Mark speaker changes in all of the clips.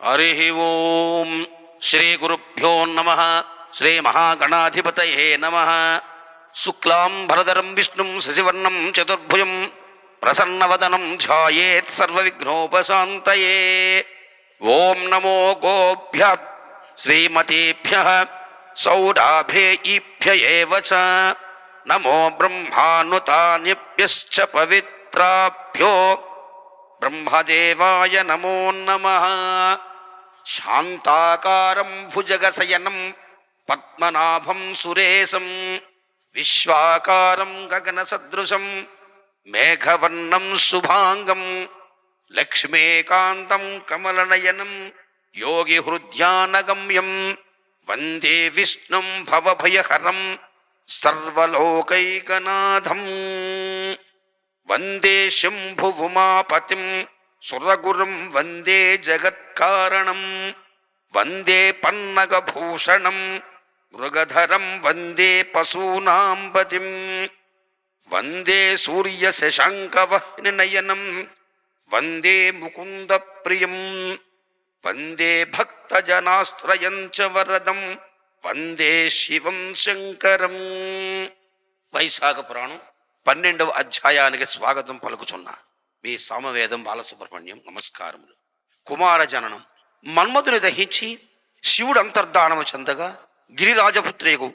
Speaker 1: హరి ఓం. శ్రీ గురుభ్యో నమః. శ్రీ మహాగణాధిపతయే నమః. శుక్లాంబరధరం విష్ణుం శశివర్ణం చతుర్భుజం ప్రసన్నవదనం ధ్యాయేత్ సర్వవిఘ్నోపశాంతయే. ఓం నమో గోభ్యః శ్రీమతేభ్యః సౌరాభేయిభ్య ఏవ చ. నమో బ్రహ్మానుతానిభ్యశ్చ పవిత్రాభ్యో బ్రహ్మదేవాయ నమో నమః. శాంతాకారం భుజగశయనం పద్మనాభం సురేశం విశ్వాకారం గగనసదృశం మేఘవర్ణం శుభాంగం లక్ష్మీకాంతం కమలనయనం యోగిహృద్యానగమ్యం వందే విష్ణుం భవభయహరం సర్వలోకైకనాథం. వందే శంభువుమాపతిం సురగురుం వందే జగత్కారణం వందే పన్నగభూషణం మృగధరం వందే పశూనాంపతిం వందే సూర్యశశాంకవహ్నినయనం వందే ముకుందప్రియం వందే భక్తజనాశ్రయం చ వరదం వందే శివం శంకరం. వైశాఖ పురాణం 12వ అధ్యాయానికి స్వాగతం పలుకుచున్నా మీ సామవేదం బాలసుబ్రహ్మణ్యం. నమస్కారములు. కుమార జననం. మన్మధుని దహించి శివుడు అంతర్ధానము చెందగా గిరిరాజపుత్రియకు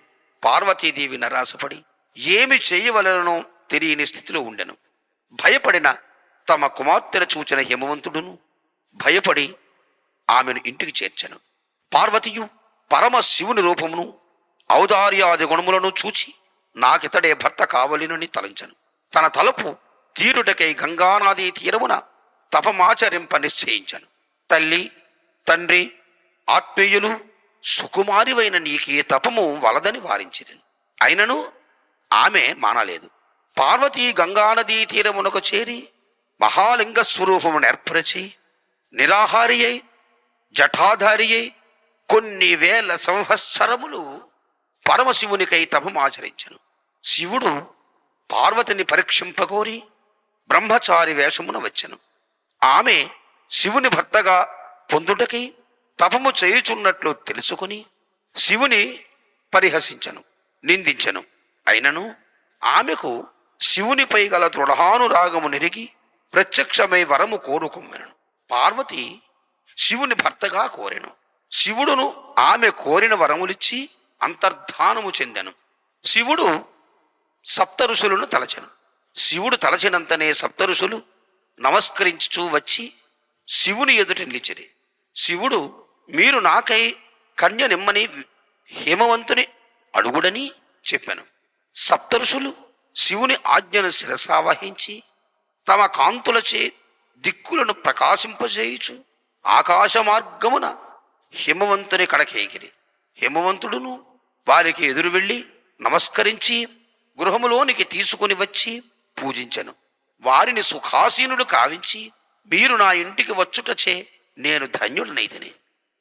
Speaker 1: పార్వతీదేవి నరాసపడి ఏమి చేయవలనో తెలియని స్థితిలో ఉండెను. భయపడిన తమ కుమార్తెను చూచిన హిమవంతుడును భయపడి ఆమెను ఇంటికి చేర్చెను. పార్వతియు పరమశివుని రూపమును ఔదార్యాది గుణములను చూచి నాకితడే భర్త కావలినని తలంచెను. తన తలపు తీరుటకై గంగానదీ తీరమున తపమాచరింప నిశ్చయించను. తల్లి తండ్రి ఆత్మీయులు సుకుమారివైన నీకే తపము వలదని వారించిరి. అయినను ఆమె మానలేదు. పార్వతీ గంగానదీ తీరమునకు చేరి మహాలింగ స్వరూపమును ఏర్పరచి నిరాహారి అయి జఠాధారి అయి కొన్ని వేల సంవత్సరములు పరమశివునికై తపమాచరించను. శివుడు పార్వతిని పరీక్షింపగోరి బ్రహ్మచారి వేషమున వచ్చెను. ఆమె శివుని భర్తగా పొందుటకై తపము చేయుచున్నట్లు తెలుసుకుని శివుని పరిహసించను, నిందించను. అయినను ఆమెకు శివునిపై గల దృఢానురాగము నెరిగి ప్రత్యక్షమై వరము కోరుకొమ్మెను. పార్వతి శివుని భర్తగా కోరెను. శివుడును ఆమె కోరిన వరములిచ్చి అంతర్ధానము చెందెను. శివుడు సప్తఋషులను తలచెను. శివుడు తలచినంతనే సప్తఋషులు నమస్కరించుచూ వచ్చి శివుని ఎదుట నిలిచిరి. శివుడు మీరు నాకై కన్య నిమ్మని హిమవంతుని అడుగుడని చెప్పెను. సప్తఋషులు శివుని ఆజ్ఞను శిరసావహించి తమ కాంతులచే దిక్కులను ప్రకాశింపజేయుచు ఆకాశ మార్గమున హిమవంతుని కడకేగిరి. హిమవంతుడును వారికి ఎదురు వెళ్ళి నమస్కరించి గృహములోనికి తీసుకుని వచ్చి పూజించెను. వారిని సుఖాసీనుడు కావించి మీరు నా ఇంటికి వచ్చుటచే నేను ధన్యుడనైతిని.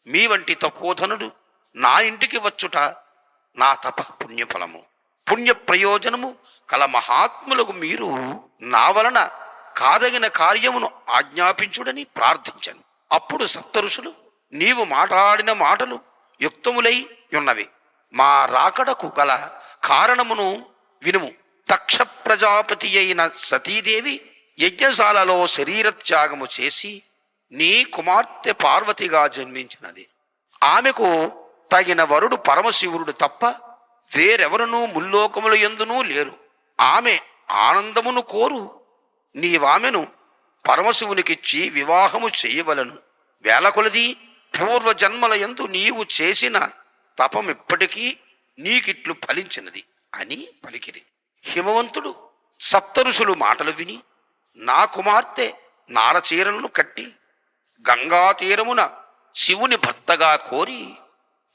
Speaker 1: మీ వంటి తపోధనుడు నా ఇంటికి వచ్చుట నా తప పుణ్యఫలము, పుణ్య ప్రయోజనము కల మహాత్ములకు మీరు నా వలన కాదగిన కార్యమును ఆజ్ఞాపించుడని ప్రార్థించను. అప్పుడు సప్తఋషులు నీవు మాట్లాడిన మాటలు యుక్తములై ఉన్నవి. మా రాకడకు గల కారణమును వినుము. దక్ష ప్రజాపతి అయిన సతీదేవి యజ్ఞశాలలో శరీరత్యాగము చేసి నీ కుమార్తె పార్వతిగా జన్మించినది. ఆమెకు తగిన వరుడు పరమశివుడు తప్ప వేరెవరునూ ముల్లోకముల యందునూ లేరు. ఆమె ఆనందమును కోరు. నీవామెను పరమశివునికిచ్చి వివాహము చేయవలను. వేలకొలది పూర్వజన్మల యందు నీవు చేసిన తపమిప్పటికీ నీకిట్లు ఫలించినది అని పలికిరి. హిమవంతుడు సప్తఋషులు మాటలు విని నా కుమార్తె నారచీరలను కట్టి గంగా తీరమున శివుని భర్తగా కోరి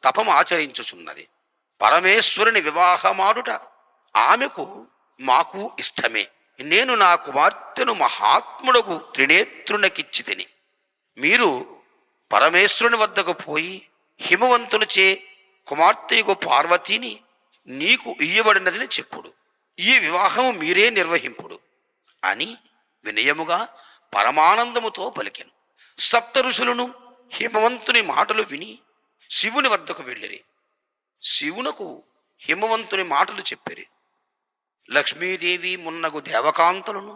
Speaker 1: తపమాచరించుచున్నది. పరమేశ్వరుని వివాహమాడుట ఆమెకు మాకు ఇష్టమే. నేను నా కుమార్తెను మహాత్ముడకు త్రినేత్రునకిచ్చి తిని మీరు పరమేశ్వరుని వద్దకు పోయి హిమవంతునిచే కుమార్తెకు పార్వతిని నీకు ఇయ్యబడినదని చెప్పుడు. ఈ వివాహము మీరే నిర్వహింపుడు అని వినయముగా పరమానందముతో పలికెను. సప్త ఋషులను హిమవంతుని మాటలు విని శివుని వద్దకు వెళ్ళిరి. శివునకు హిమవంతుని మాటలు చెప్పిరి. లక్ష్మీదేవి మున్నగు దేవకాంతలను,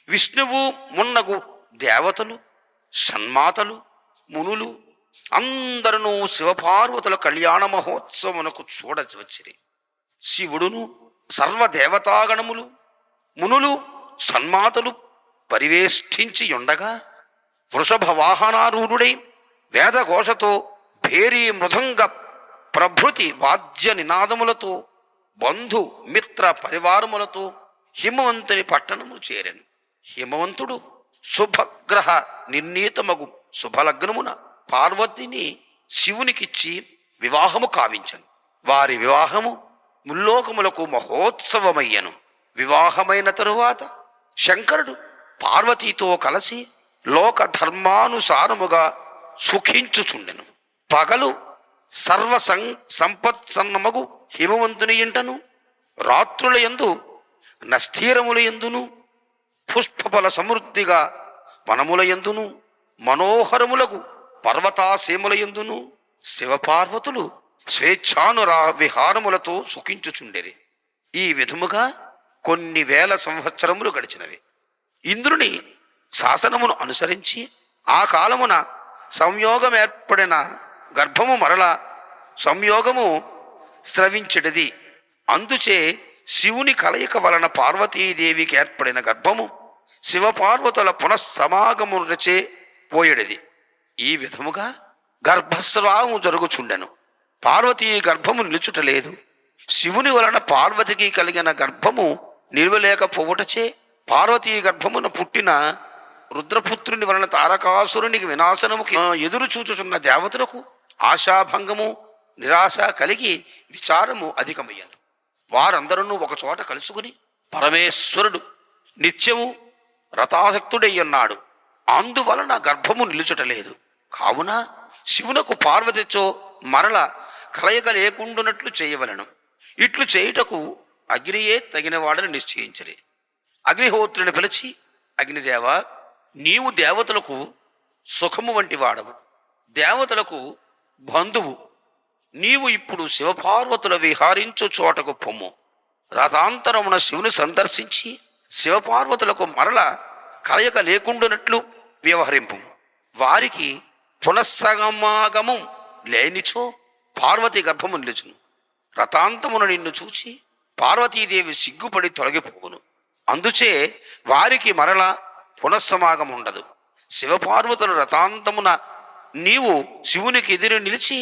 Speaker 1: విష్ణువు మున్నగు దేవతలు, సన్మాతలు, మునులు అందరూ శివపార్వతుల కళ్యాణ మహోత్సవమునకు చూడవచ్చిరి. శివుడును సర్వదేవతాగణములు, మునులు, సన్మాతలు పరివేష్టించి ఉండగా వృషభ వాహనారూఢుడై వేదఘోషతో భేరీ మృదంగ ప్రభృతి వాద్య నినాదములతో బంధు మిత్ర పరివారములతో హిమవంతుని పట్టణము చేరెను. హిమవంతుడు శుభగ్రహ నిర్ణీతమగు శుభలగ్నమున పార్వతిని శివునికిచ్చి వివాహము కావించను. వారి వివాహము ముల్లోకములకు మహోత్సవమయ్యను. వివాహమైన తరువాత శంకరుడు పార్వతీతో కలిసి లోక ధర్మానుసారముగా సుఖించుచుండెను. పగలు సర్వ సంపత్సన్నమగు హిమవంతుని ఇంటను, రాత్రుల యందు నస్థీరముల యందును, పుష్పఫల సమృద్ధిగా వనముల యందును, మనోహరములకు పర్వతాసీముల యందును శివపార్వతులు స్వేచ్ఛానురా విహారములతో సుఖించుచుండెరి. ఈ విధముగా కొన్ని వేల సంవత్సరములు గడిచినవి. ఇంద్రుని శాసనమును అనుసరించి ఆ కాలమున సంయోగం ఏర్పడిన గర్భము మరల సంయోగము స్రవించెడిది. అందుచే శివుని కలయిక వలన పార్వతీదేవికి ఏర్పడిన గర్భము శివపార్వతుల పునఃసమాగమునచే పోయేడిది. ఈ విధముగా గర్భస్రావము జరుగుచుండెను. పార్వతీ గర్భము నిలుచుటలేదు. శివుని వలన పార్వతికి కలిగిన గర్భము నిలువలేకపోవుటచే పార్వతీ గర్భమున పుట్టిన రుద్రపుత్రుని వలన తారకాసురునికి వినాశనముకి ఎదురు చూచుచున్న దేవతలకు ఆశాభంగము నిరాశ కలిగి విచారము అధికమయ్యను. వారందరూ ఒకచోట కలుసుకుని పరమేశ్వరుడు నిత్యము రథాసక్తుడయ్యున్నాడు, అందువలన గర్భము నిలుచుటలేదు, కావున శివునకు పార్వతితో మరల కలయిక లేకుండానట్లు చేయవలను. ఇట్లు చేయుటకు అగ్నియే తగినవాడని నిశ్చయించరి. అగ్నిహోత్రుని పిలిచి, అగ్నిదేవ, నీవు దేవతలకు సుఖము వంటి వాడవు, దేవతలకు బంధువు. నీవు ఇప్పుడు శివపార్వతుల విహారించు చోటకు పొమ్ము. రథాంతరమున శివుని సందర్శించి శివపార్వతులకు మరల కలయిక లేకుండానట్లు వ్యవహరింపు. వారికి పునఃసమాగమం లేనిచో పార్వతి గర్భము నిలుచును. రథాంతమున నిన్ను చూచి పార్వతీదేవి సిగ్గుపడి తొలగిపోవును. అందుచే వారికి మరల పునఃసమాగం ఉండదు. శివపార్వతుల రథాంతమున నీవు శివునికి ఎదురు నిలిచి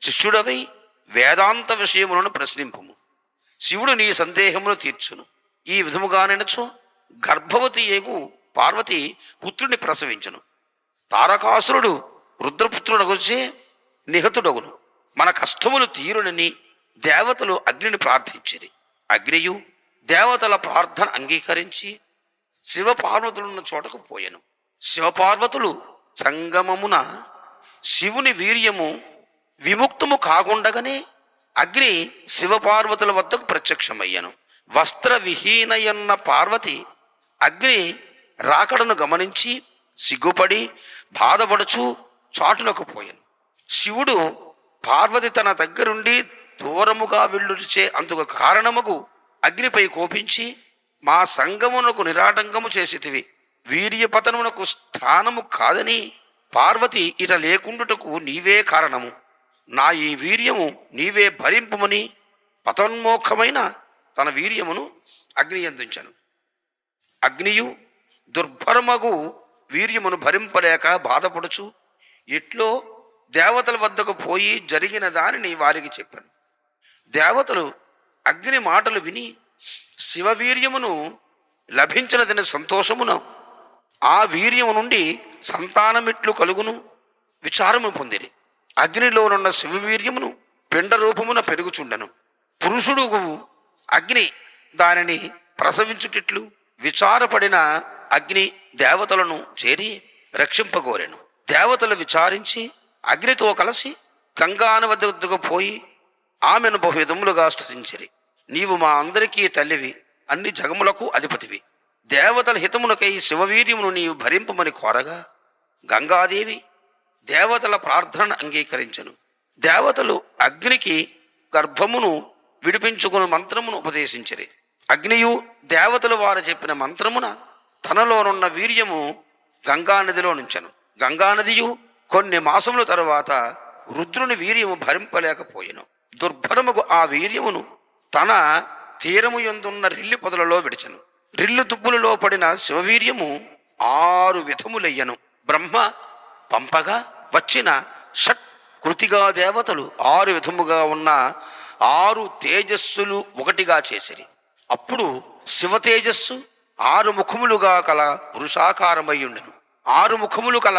Speaker 1: శిష్యుడవై వేదాంత విషయములను ప్రశ్నింపుము. శివుడు నీ సందేహమును తీర్చును. ఈ విధముగానెనచో గర్భవతి ఏగు పార్వతి పుత్రుని ప్రసవించును. తారకాసురుడు రుద్రపుత్రుడగుచే నిహతుడగును. మన కష్టములు తీరునని దేవతలు అగ్నిని ప్రార్థించిరి. అగ్నియు దేవతల ప్రార్థన అంగీకరించి శివపార్వతులున్న చోటకు పోయెను. శివపార్వతులు సంగమమున శివుని వీర్యము విముక్తము కాకుండగానే అగ్ని శివపార్వతుల వద్దకు ప్రత్యక్షమయ్యను. వస్త్రవిహీనయన్న పార్వతి అగ్ని రాకడను గమనించి సిగ్గుపడి బాధపడుచు చాటునకు పోయాను. శివుడు పార్వతి తన దగ్గరుండి దూరముగా వెళ్ళుచే అందుకు కారణముకు అగ్నిపై కోపించి, మా సంగమునకు నిరాటంకము చేసితివి, వీర్యపతనమునకు స్థానము కాదని పార్వతి ఇట లేకుండుటకు నీవే కారణము. నా ఈ వీర్యము నీవే భరింపుమని పతోన్మోఖమైన తన వీర్యమును అగ్ని అందించాను. అగ్నియు దుర్భరమగు వీర్యమును భరింపలేక బాధపడుచు ఇట్లో దేవతల వద్దకు పోయి జరిగిన దానిని వారికి చెప్పాను. దేవతలు అగ్ని మాటలు విని శివవీర్యమును లభించినదని సంతోషమున ఆ వీర్యము నుండి సంతానమిట్లు కలుగును విచారము పొందిరి. అగ్నిలోనున్న శివవీర్యమును పిండ రూపమున పెరుగుచుండెను. పురుషుడు అగ్ని దానిని ప్రసవించుటిట్లు విచారపడిన అగ్ని దేవతలను చేరి రక్షింపగోరెను. దేవతలు విచారించి అగ్నితో కలిసి గంగాన వద్దకు పోయి ఆమెను బహువిధములుగా స్తుతించిరి. నీవు మా అందరికీ తల్లివి, అన్ని జగములకు అధిపతివి. దేవతల హితమునకై శివవీర్యమును నీవు భరింపమని కోరగా గంగాదేవి దేవతల ప్రార్థనను అంగీకరించెను. దేవతలు అగ్నికి గర్భమును విడిపించుకుని మంత్రమును ఉపదేశించిరి. అగ్నియు దేవతలు వారు చెప్పిన మంత్రమున తనలోనున్న వీర్యము గంగానదిలో నుంచెను. గంగానదియు కొన్ని మాసముల తరువాత రుద్రుని వీర్యము భరింపలేకపోయెను. దుర్భరముకు ఆ వీర్యమును తన తీరము యందున్న రిల్లి పొదలలో విడిచెను. రిల్లు దుబ్బులలో పడిన శివవీర్యము 6 విధములయ్యను. బ్రహ్మ పంపగా వచ్చిన షట్ కృతిగా దేవతలు 6 విధముగా ఉన్న 6 తేజస్సులు ఒకటిగా చేసిరి. అప్పుడు శివ తేజస్సు 6 ముఖములుగా కల పురుషాకారమయ్యుండెను. 6 ముఖములు కల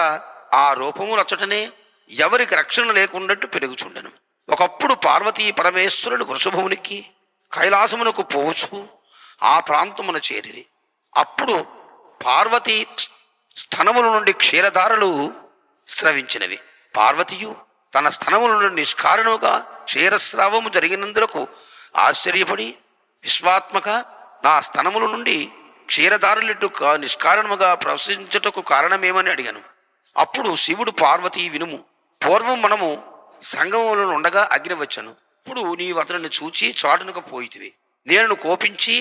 Speaker 1: ఆ రూపము రచటనే ఎవరికి రక్షణ లేకున్నట్టు పెరుగుచుండెను. ఒకప్పుడు పార్వతీ పరమేశ్వరుడు వృషభమునికి కైలాసమునకు పోవచ్చు ఆ ప్రాంతమున చేరిరి. అప్పుడు పార్వతీ స్తనముల నుండి క్షీరధారలు స్రవించినవి. పార్వతియు తన స్తనముల నుండి నిష్కారణముగా క్షీరస్రావము జరిగినందులకు ఆశ్చర్యపడి, విశ్వాత్మక, నా స్తనముల నుండి క్షీరధారలిట్టు నిష్కారణముగా ప్రవశించుటకు కారణమేమని అడిగాను. అప్పుడు శివుడు, పార్వతి వినుము, పూర్వం మనము సంగములో ఉండగా అగ్ని వచ్చాను. ఇప్పుడు నీవు అతనిని చూచి చాటునకు పోయితివి. నేను కోపించి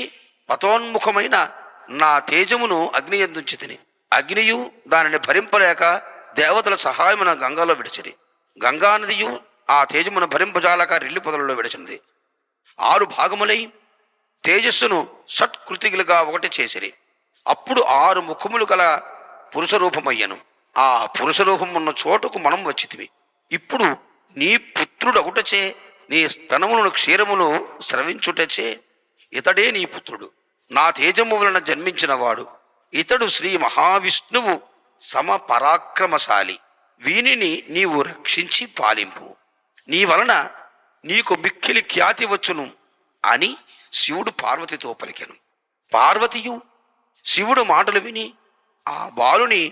Speaker 1: పతోన్ముఖమైన నా తేజమును అగ్ని యందుంచి తిని, అగ్నియు దానిని భరింపలేక దేవతల సహాయమున గంగాలో విడిచిరి. గంగానదియు ఆ తేజమును భరింపజాలక రిల్లి పొదలలో విడిచినది. 6 భాగములై తేజస్సును షట్కృతిలుగా ఒకటి చేసిరి. అప్పుడు 6 ముఖములు గల పురుష రూపమయ్యను. ఆ పురుష రూపం ఉన్న చోటుకు మనం వచ్చితివి. ఇప్పుడు నీ పుత్రుడొకటచే నీ స్తనములను క్షీరములు స్రవించుటచే ఇతడే నీ పుత్రుడు, నా తేజము వలన జన్మించినవాడు. ఇతడు శ్రీ మహావిష్ణువు సమపరాక్రమశాలి. వీనిని నీవు రక్షించి పాలింపు. నీ వలన నీకు మిక్కిలి ఖ్యాతి వచ్చును అని శివుడు పార్వతితో పలికెను. పార్వతియు శివుడు మాటలు విని ఆ బాలుని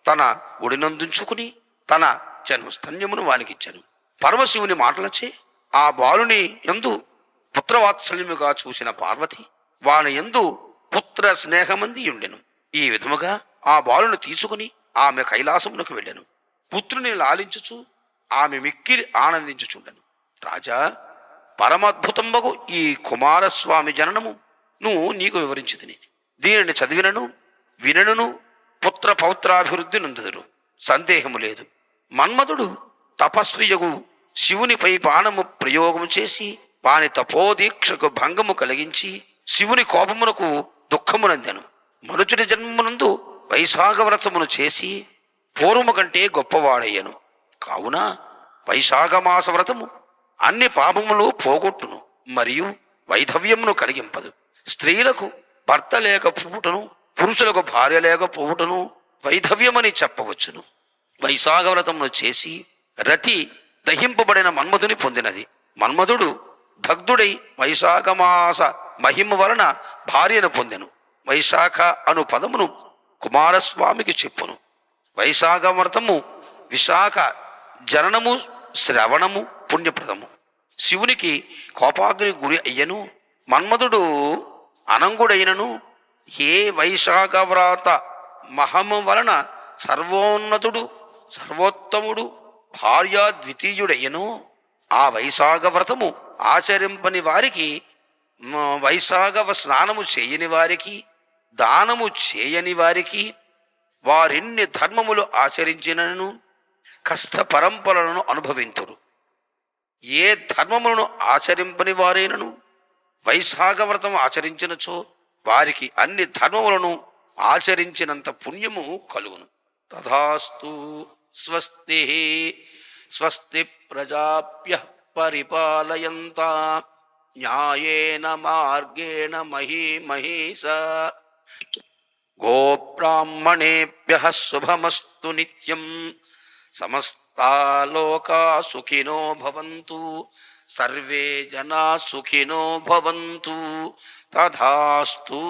Speaker 1: తన ఒడినందుంచుకుని తన జన్మస్తన్యమును వానికిచ్చెను. పరమశివుని మాటలచే ఆ బాలుని యందు పుత్రవాత్సల్యముగా చూసిన పార్వతి వాని యందు పుత్ర స్నేహమంది ఉండెను. ఈ విధముగా ఆ బాలుని తీసుకుని ఆమె కైలాసమునకు వెళ్ళెను. పుత్రుని లాలించుచు ఆమె మిక్కిలి ఆనందించుచుండెను. రాజా, పరమద్భుతంబగు ఈ కుమారస్వామి జననమును నీకు వివరించితిని. దీనిని చదివినను వినను పుత్ర పౌత్రాభివృద్ధి నొందుదురు, సందేహము లేదు. మన్మధుడు తపస్వియగు శివునిపై బాణము ప్రయోగము చేసి వాని తపోదీక్షకు భంగము కలిగించి శివుని కోపమునకు దుఃఖమునందెను. మనుచుడి జన్మమునందు వైశాఖ వ్రతమును చేసి పూర్వము కంటే గొప్పవాడయ్యను. కావున వైశాఖ మాస వ్రతము అన్ని పాపములు పోగొట్టును, మరియు వైధవ్యమును కలిగింపదు. స్త్రీలకు భర్త లేకపోవుటను, పురుషులకు భార్య లేకపోవుటను వైధవ్యమని చెప్పవచ్చును. వైశాఖ వ్రతమును చేసి రతి దహింపబడిన మన్మధుని పొందినది. మన్మధుడు దగ్ధుడై వైశాఖమాస మహిమ వలన భార్యను పొందెను. వైశాఖ అను పదమును కుమారస్వామికి చెప్పును. వైశాఖ వ్రతము విశాఖ జననము శ్రవణము పుణ్యప్రదము. శివునికి కోపాగ్ని గురి అయ్యను. మన్మధుడు అనంగుడైనను ఏ వైశాఖ వ్రత మహము వలన సర్వోన్నతుడు సర్వోత్తముడు భార్యా ద్వితీయుడయ్యను. ఆ వైశాఖ వ్రతము ఆచరింపని వారికి, వైశాఖ స్నానము చేయని వారికి, దానము చేయని వారికి, వారెన్ని ధర్మములు ఆచరించినను కష్ట పరంపరలను అనుభవింతురు. ఏ ధర్మములను ఆచరింపని వారైనను వైశాఖ వ్రతం ఆచరించినచో వారికి అన్ని ధర్మములను ఆచరించినంత పుణ్యము కలుగును. తథాస్తు. స్వస్తి. స్వస్తి ప్రజాభ్యః పరిపాలయంతాం న్యాయేన మార్గేణ మహీమహీషా. గోబ్రాహ్మణేభ్యః శుభమస్తు నిత్యం. సమస్తా లోకా సుఖినో భవంతు. సర్వే జనా సుఖినో భవంతు. తథాస్తు.